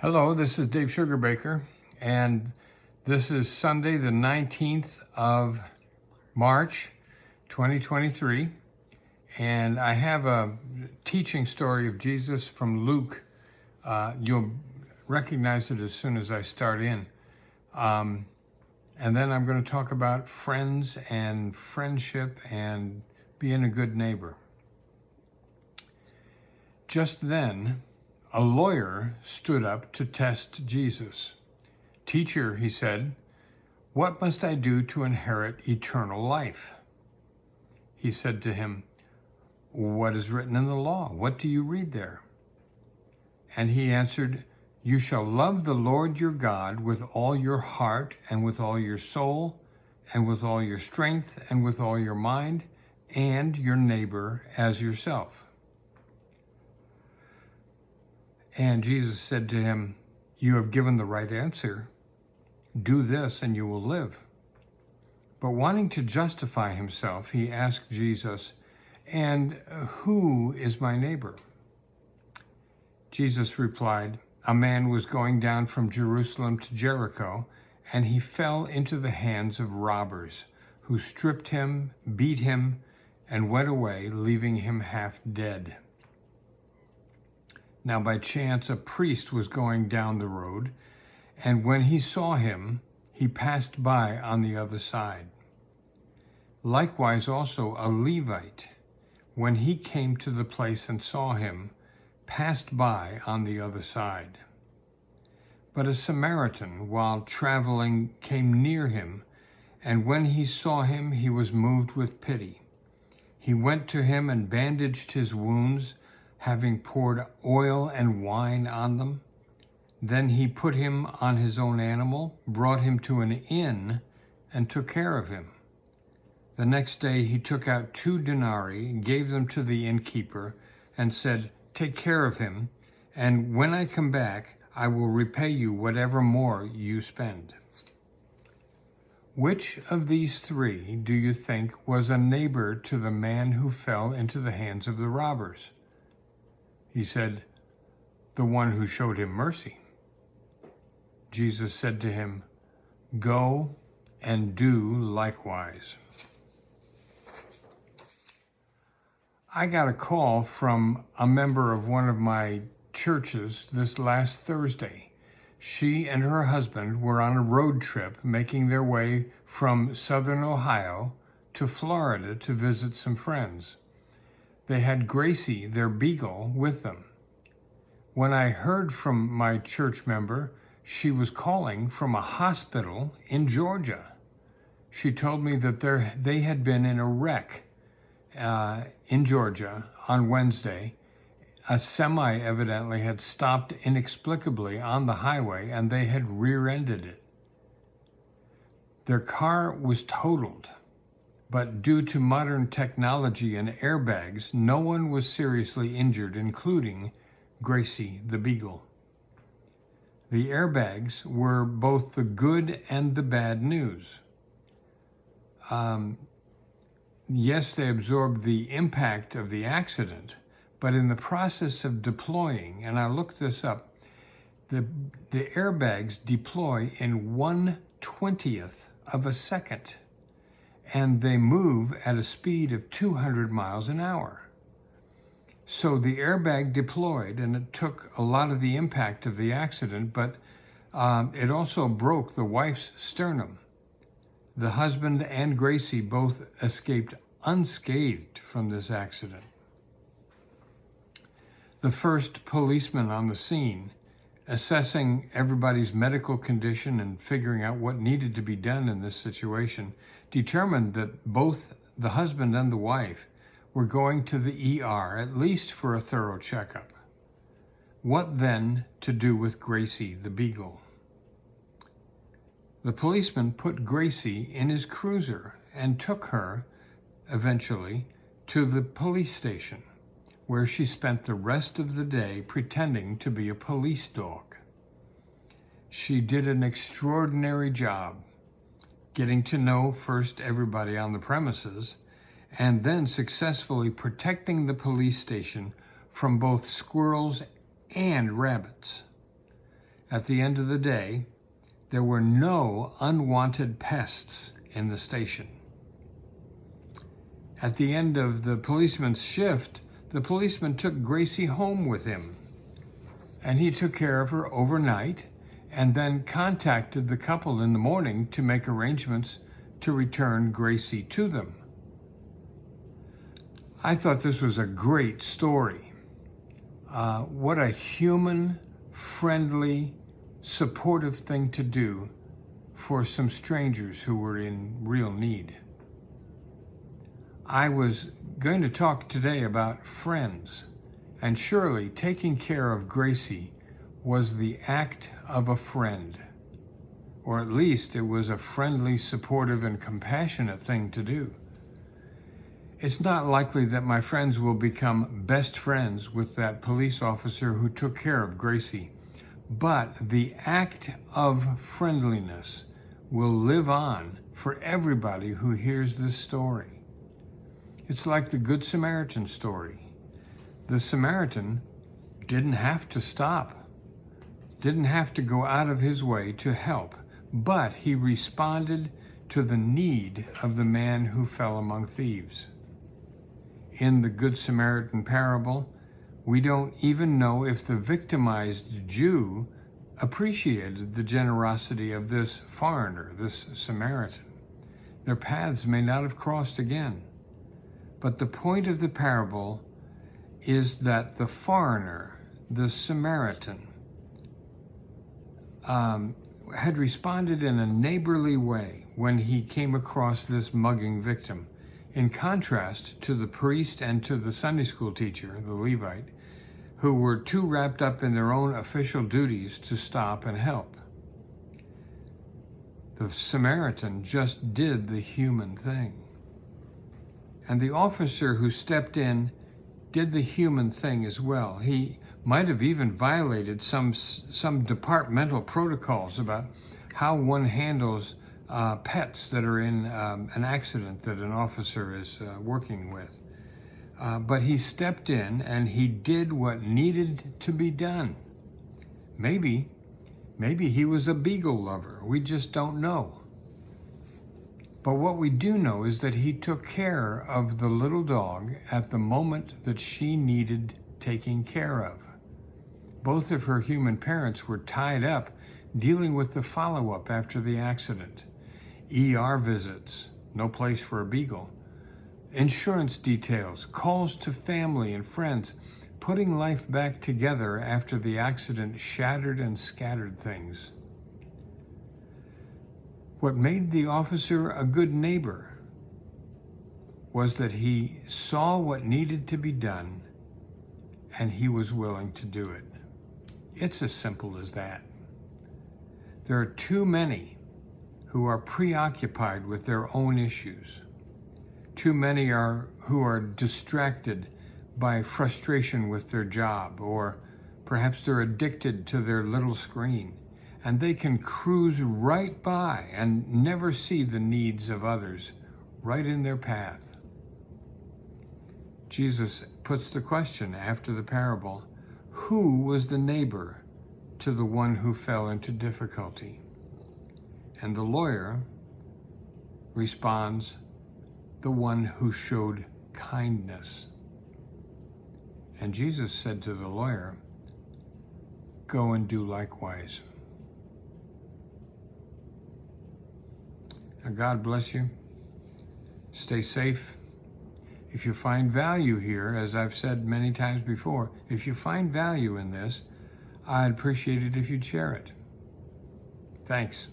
Hello, this is Dave Sugarbaker, and this is Sunday, the 19th of March, 2023. And I have a teaching story of Jesus from Luke. You'll recognize it as soon as I start in. And then I'm going to talk about friends and friendship and being a good neighbor. Just then, a lawyer stood up to test Jesus. "Teacher," he said, "what must I do to inherit eternal life?" He said to him, "What is written in the law? What do you read there?" And he answered, "You shall love the Lord your God with all your heart and with all your soul and with all your strength and with all your mind, and your neighbor as yourself." And Jesus said to him, "You have given the right answer. Do this and you will live." But wanting to justify himself, he asked Jesus, "And who is my neighbor?" Jesus replied, "A man was going down from Jerusalem to Jericho, and he fell into the hands of robbers, who stripped him, beat him, and went away, leaving him half dead. Now by chance a priest was going down the road, and when he saw him, he passed by on the other side. Likewise also a Levite, when he came to the place and saw him, passed by on the other side. But a Samaritan, while traveling, came near him, and when he saw him, he was moved with pity. He went to him and bandaged his wounds, having poured oil and wine on them. Then he put him on his own animal, brought him to an inn, and took care of him. The next day he took out 2 denarii, gave them to the innkeeper, and said, 'Take care of him, and when I come back, I will repay you whatever more you spend.' Which of these 3 do you think was a neighbor to the man who fell into the hands of the robbers?" He said, "The one who showed him mercy." Jesus said to him, "Go and do likewise." I got a call from a member of one of my churches this last Thursday. She and her husband were on a road trip making their way from southern Ohio to Florida to visit some friends. They had Gracie, their beagle, with them. When I heard from my church member, she was calling from a hospital in Georgia. She told me that they had been in a wreck in Georgia on Wednesday. A semi evidently had stopped inexplicably on the highway, and they had rear-ended it. Their car was totaled, but due to modern technology and airbags, no one was seriously injured, including Gracie the beagle. The airbags were both the good and the bad news. Yes, they absorbed the impact of the accident, but in the process of deploying, and I looked this up, the airbags deploy in 1/20th of a second, and they move at a speed of 200 miles an hour. So the airbag deployed, and it took a lot of the impact of the accident, but it also broke the wife's sternum. The husband and Gracie both escaped unscathed from this accident. The first policeman on the scene, assessing everybody's medical condition and figuring out what needed to be done in this situation, determined that both the husband and the wife were going to the ER, at least for a thorough checkup. What then to do with Gracie the beagle? The policeman put Gracie in his cruiser and took her, eventually, to the police station, where she spent the rest of the day pretending to be a police dog. She did an extraordinary job, getting to know first everybody on the premises, and then successfully protecting the police station from both squirrels and rabbits. At the end of the day, there were no unwanted pests in the station. At the end of the policeman's shift, the policeman took Gracie home with him, and he took care of her overnight and then contacted the couple in the morning to make arrangements to return Gracie to them. I thought this was a great story. What a human, friendly, supportive thing to do for some strangers who were in real need. I was going to talk today about friends, and surely taking care of Gracie was the act of a friend, or at least it was a friendly, supportive, and compassionate thing to do. It's not likely that my friends will become best friends with that police officer who took care of Gracie, but the act of friendliness will live on for everybody who hears this story. It's like the Good Samaritan story. The Samaritan didn't have to stop, didn't have to go out of his way to help, but he responded to the need of the man who fell among thieves. In the Good Samaritan parable, we don't even know if the victimized Jew appreciated the generosity of this foreigner, this Samaritan. Their paths may not have crossed again. But the point of the parable is that the foreigner, the Samaritan, had responded in a neighborly way when he came across this mugging victim, in contrast to the priest and to the Sunday school teacher, the Levite, who were too wrapped up in their own official duties to stop and help. The Samaritan just did the human thing. And the officer who stepped in did the human thing as well. He might have even violated some departmental protocols about how one handles pets that are in an accident that an officer is working with. But he stepped in and he did what needed to be done. Maybe he was a beagle lover. We just don't know. But what we do know is that he took care of the little dog at the moment that she needed taking care of. Both of her human parents were tied up dealing with the follow-up after the accident. ER visits, no place for a beagle. Insurance details, calls to family and friends, putting life back together after the accident shattered and scattered things. What made the officer a good neighbor was that he saw what needed to be done and he was willing to do it. It's as simple as that. There are too many who are preoccupied with their own issues. Too many who are distracted by frustration with their job, or perhaps they're addicted to their little screen, and they can cruise right by and never see the needs of others right in their path. Jesus puts the question after the parable, who was the neighbor to the one who fell into difficulty? And the lawyer responds, the one who showed kindness. And Jesus said to the lawyer, go and do likewise. Now, God bless you. Stay safe. If you find value here, as I've said many times before, if you find value in this, I'd appreciate it if you'd share it. Thanks.